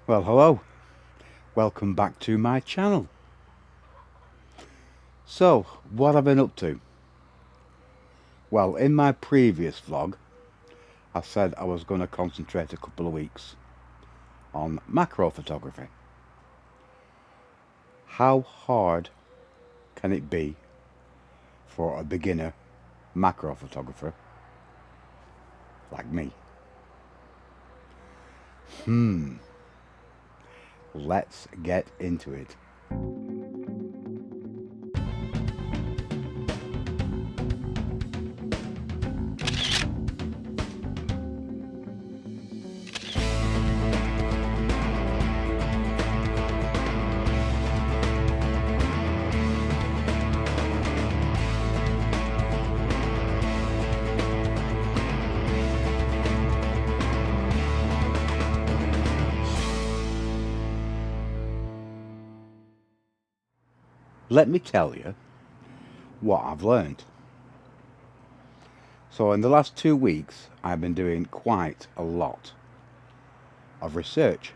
Well, hello, welcome back to my channel. So, what have I been up to? Well, in my previous vlog, I said I was going to concentrate a couple of weeks on macro photography. How hard can it be for a beginner macro photographer like me? Let's get into it. Let me tell you what I've learned. So, in the last 2 weeks, I've been doing quite a lot of research,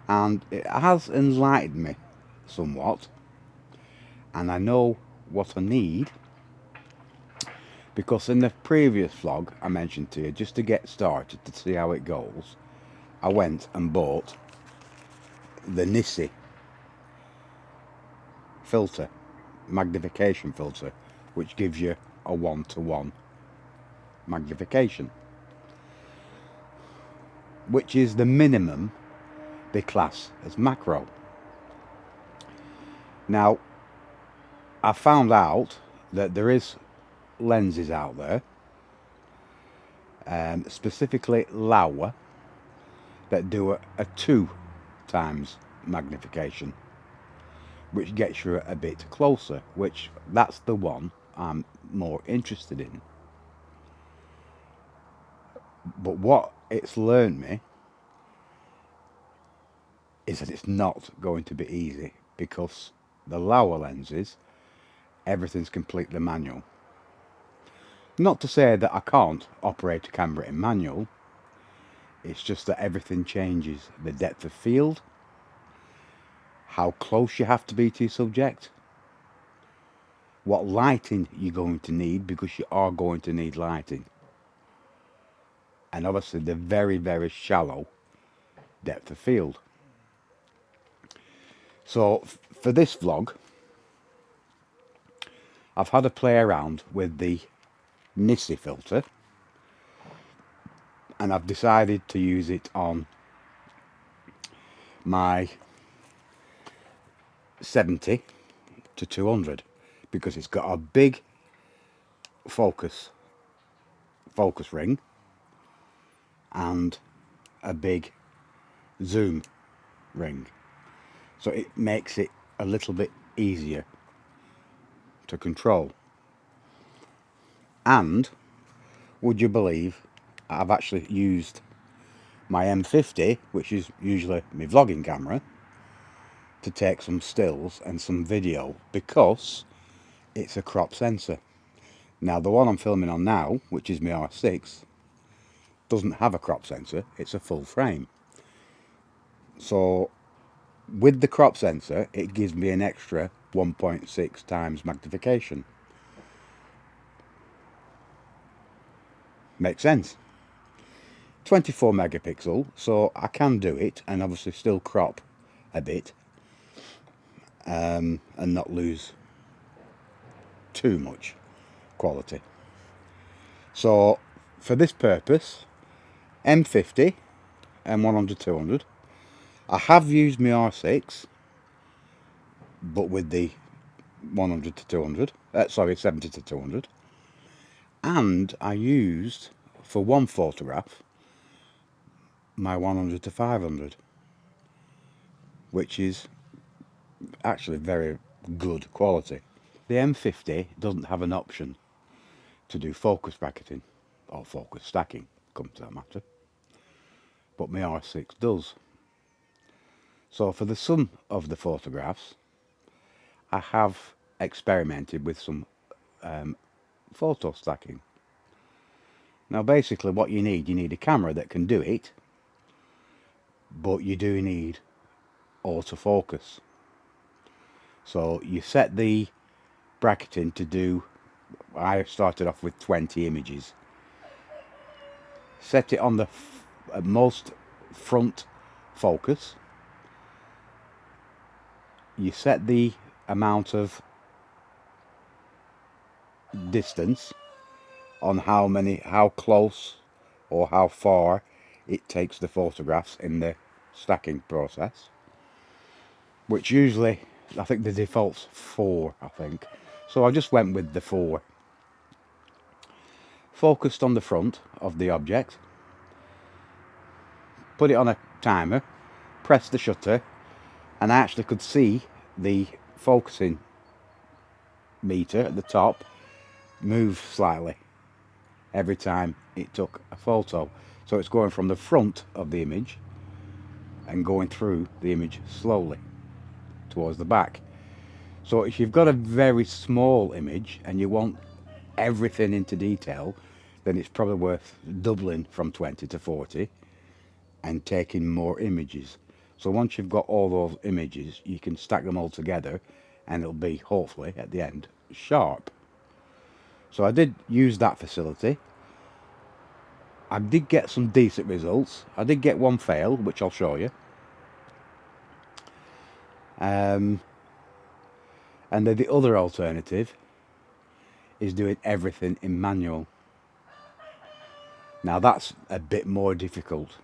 and it has enlightened me somewhat, and I know what I need, because in the previous vlog I mentioned to you, just to get started to see how it goes, I went and bought the Nissi filter, magnification filter, which gives you a 1:1 magnification, which is the minimum they class as macro. Now, I found out that there is lenses out there, specifically Laowa, that do a 2 times magnification, which gets you a bit closer, which that's the one I'm more interested in. But what it's learned me is that it's not going to be easy, because the Laowa lenses, everything's completely manual. Not to say that I can't operate a camera in manual, it's just that everything changes. The depth of field, how close you have to be to your subject, what lighting you're going to need, because you are going to need lighting, and obviously the very, very shallow depth of field. So for this vlog, I've had a play around with the Nissi filter, and I've decided to use it on my 70 to 200, because it's got a big focus ring and a big zoom ring, so it makes it a little bit easier to control. And would you believe, I've actually used my M50, which is usually my vlogging camera, to take some stills and some video, because it's a crop sensor. Now, the one I'm filming on now, which is my R6, doesn't have a crop sensor, it's a full frame. So with the crop sensor, it gives me an extra 1.6 times magnification. Makes sense. 24 megapixel, so I can do it and obviously still crop a bit, and not lose too much quality. So for this purpose, M50 and 100 200. I have used my R6, but with the 100 to 200, sorry, 70 to 200, and I used, for one photograph, my 100 to 500, which is actually very good quality. The M50 doesn't have an option to do focus bracketing or focus stacking, come to that matter, but my R6 does. So for the some of the photographs, I have experimented with some photo stacking. Now basically what you need a camera that can do it, but you do need autofocus. So you set the bracketing to do, I started off with 20 images. Set it on the most front focus. You set the amount of distance on how close or how far it takes the photographs in the stacking process, which usually, I think the default's 4, I think. So I just went with the 4. Focused on the front of the object, put it on a timer, press the shutter, and I actually could see the focusing meter at the top move slightly every time it took a photo. So it's going from the front of the image and going through the image slowly towards the back. So if you've got a very small image and you want everything into detail, then it's probably worth doubling from 20 to 40 and taking more images. So once you've got all those images, you can stack them all together and it'll be, hopefully, at the end, sharp. So I did use that facility. I did get some decent results. I did get one fail, which I'll show you. And then the other alternative is doing everything in manual. Now that's a bit more difficult.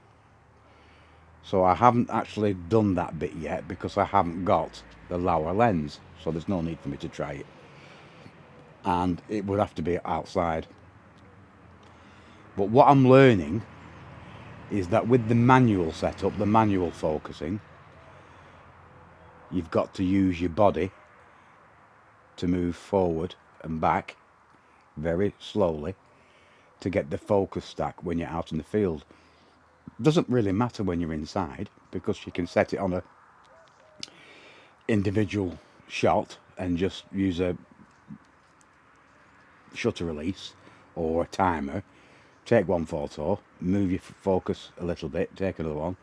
So I haven't actually done that bit yet because I haven't got the Laowa lens. So there's no need for me to try it. And it would have to be outside. But what I'm learning is that with the manual setup, the manual focusing, you've got to use your body to move forward and back very slowly to get the focus stack when you're out in the field. It doesn't really matter when you're inside because you can set it on a individual shot and just use a shutter release or a timer, take one photo, move your focus a little bit, take another one.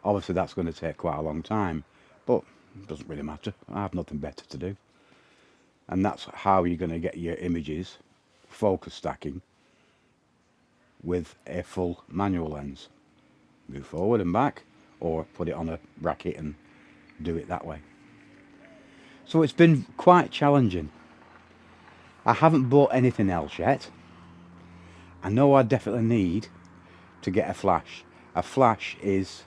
Obviously that's going to take quite a long time, but it doesn't really matter. I have nothing better to do. And that's how you're going to get your images focus stacking with a full manual lens. Move forward and back, or put it on a bracket and do it that way. So it's been quite challenging. I haven't bought anything else yet. I know I definitely need to get a flash. A flash is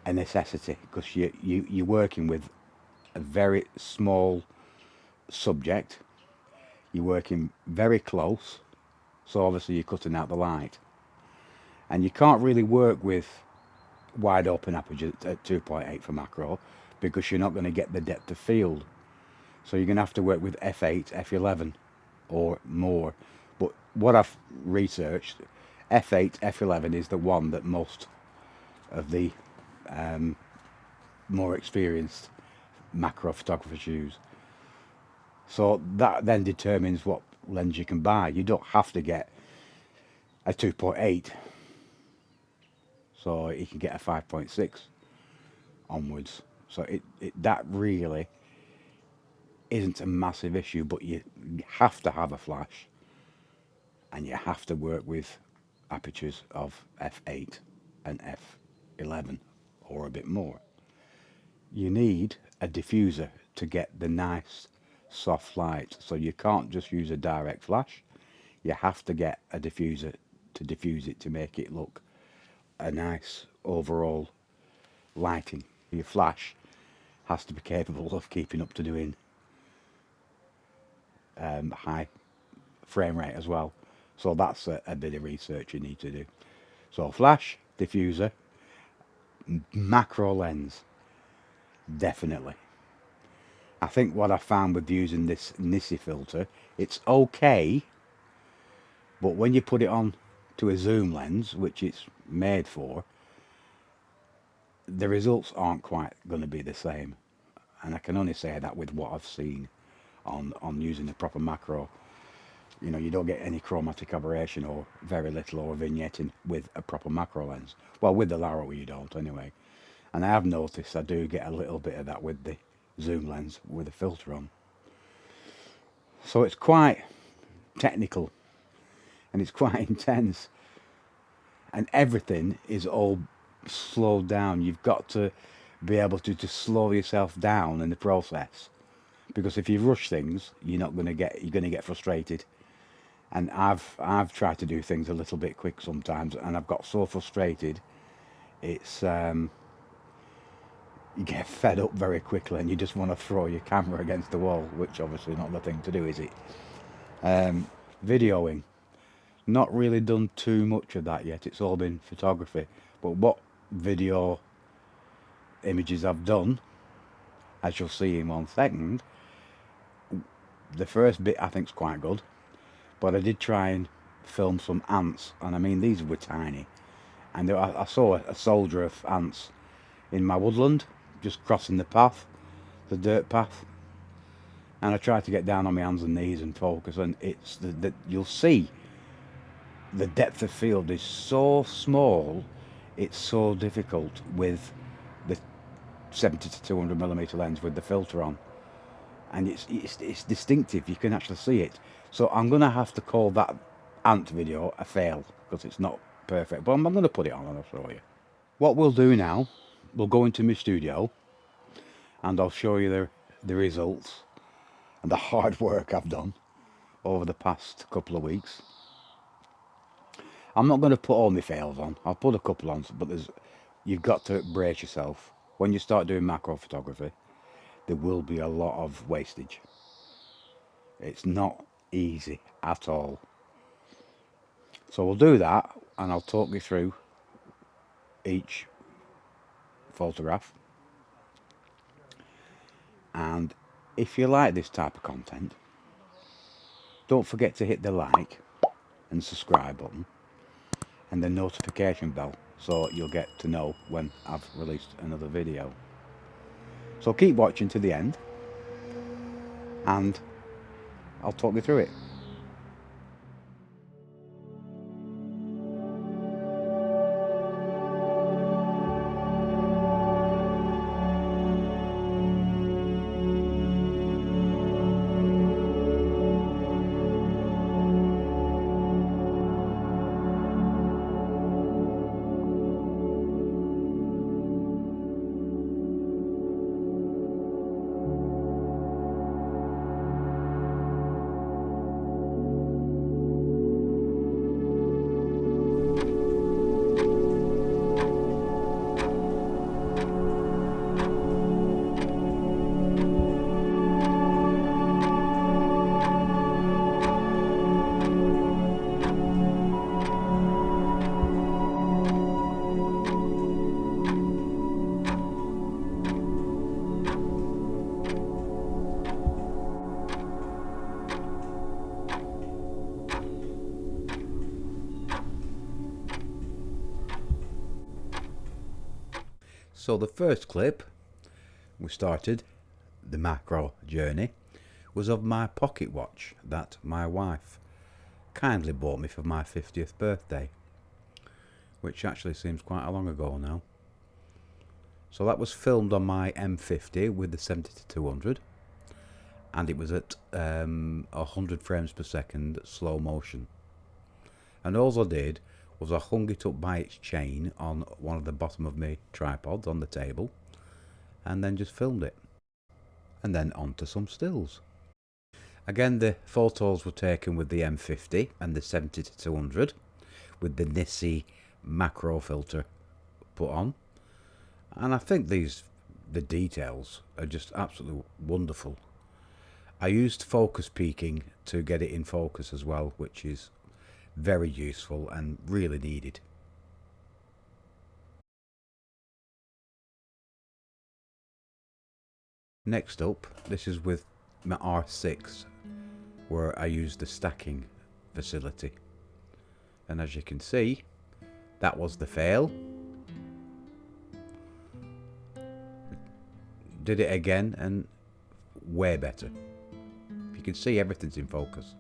a necessity because you're working with a very small subject. You're working very close, so obviously you're cutting out the light. And you can't really work with wide open aperture at 2.8 for macro because you're not going to get the depth of field. So you're going to have to work with f8, f11 or more. But what I've researched, f8, f11 is the one that most of the more experienced macro photographers use. So that then determines what lens you can buy. You don't have to get a 2.8. So you can get a 5.6 onwards. So that really isn't a massive issue, but you have to have a flash and you have to work with apertures of f8 and f11 or a bit more. You need a diffuser to get the nice soft light, so you can't just use a direct flash. You have to get a diffuser to diffuse it to make it look a nice overall lighting. Your flash has to be capable of keeping up to doing high frame rate as well. So that's a bit of research you need to do. So flash, diffuser, macro lens, definitely. I think what I found with using this Nisi filter, it's okay, but when you put it on to a zoom lens, which it's made for, the results aren't quite going to be the same. And I can only say that with what I've seen on using the proper macro. You know, you don't get any chromatic aberration or very little or vignetting with a proper macro lens. Well, with the Laowa you don't anyway. And I have noticed I do get a little bit of that with the zoom lens with the filter on. So it's quite technical and it's quite intense, and everything is all slowed down. You've got to be able to just slow yourself down in the process, because if you rush things, you're going to get frustrated. And I've tried to do things a little bit quick sometimes, and I've got so frustrated. It's you get fed up very quickly, and you just want to throw your camera against the wall, which obviously not the thing to do, is it? Videoing, not really done too much of that yet. It's all been photography. But what video images I've done, as you'll see in 1 second, the first bit I think is quite good. But I did try and film some ants, and I mean these were tiny. And I saw a soldier of ants in my woodland, just crossing the path, the dirt path. And I tried to get down on my hands and knees and focus, and it's you'll see the depth of field is so small, it's so difficult with the 70 to 200mm lens with the filter on, and it's distinctive. You can actually see it. So I'm gonna have to call that ant video a fail, because it's not perfect, but I'm gonna put it on and I'll show you. What we'll do now, we'll go into my studio and I'll show you the results and the hard work I've done over the past couple of weeks. I'm not going to put all my fails on. I'll put a couple on, but you've got to brace yourself. When you start doing macro photography, there will be a lot of wastage. It's not easy at all. So we'll do that, and I'll talk you through each photograph. And if you like this type of content, don't forget to hit the like and subscribe button and the notification bell, so you'll get to know when I've released another video. So keep watching to the end and I'll talk you through it. So the first clip we started the macro journey was of my pocket watch that my wife kindly bought me for my 50th birthday, which actually seems quite a long ago now. So that was filmed on my M50 with the 70 to 200, and it was at 100 frames per second slow motion. And all I did was I hung it up by its chain on one of the bottom of my tripods on the table, and then just filmed it. And then onto some stills. Again, the photos were taken with the M50 and the 70 to 200 with the Nissi macro filter put on. And I think the details are just absolutely wonderful. I used focus peaking to get it in focus as well, which is very useful and really needed. Next up, this is with my R6, where I used the stacking facility. And as you can see, that was the fail. Did it again and way better. You can see everything's in focus.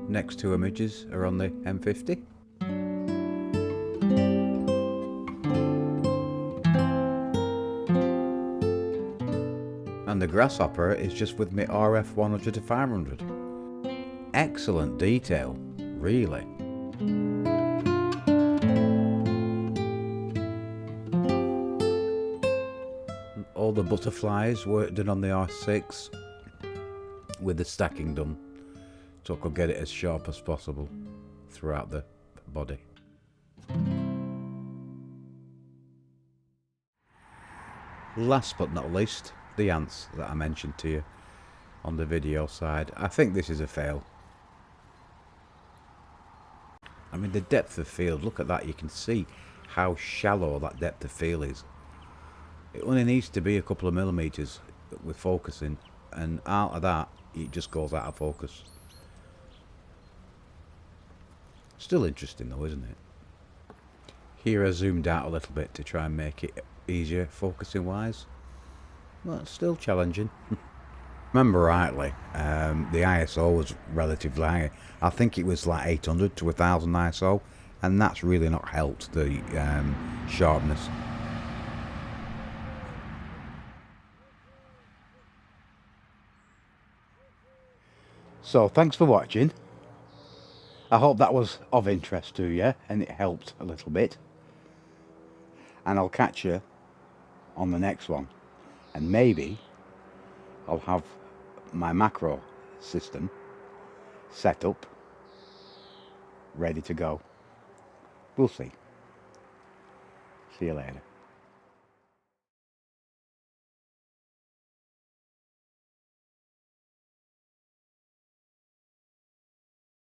Next two images are on the M50. And the Grasshopper is just with me RF 100 to 500. Excellent detail, really. All the butterflies were done on the R6 with the stacking done, so I could get it as sharp as possible throughout the body. Last but not least, the ants that I mentioned to you on the video side. I think this is a fail. I mean, the depth of field, look at that, you can see how shallow that depth of field is. It only needs to be a couple of millimeters with focusing, and out of that it just goes out of focus. Still interesting though, isn't it? Here I zoomed out a little bit to try and make it easier focusing wise, but still challenging. Remember rightly, the ISO was relatively high. I think it was like 800 to 1000 ISO, and that's really not helped the sharpness. So thanks for watching. I hope that was of interest to you and it helped a little bit. And I'll catch you on the next one. And maybe I'll have my macro system set up, ready to go. We'll see. See you later.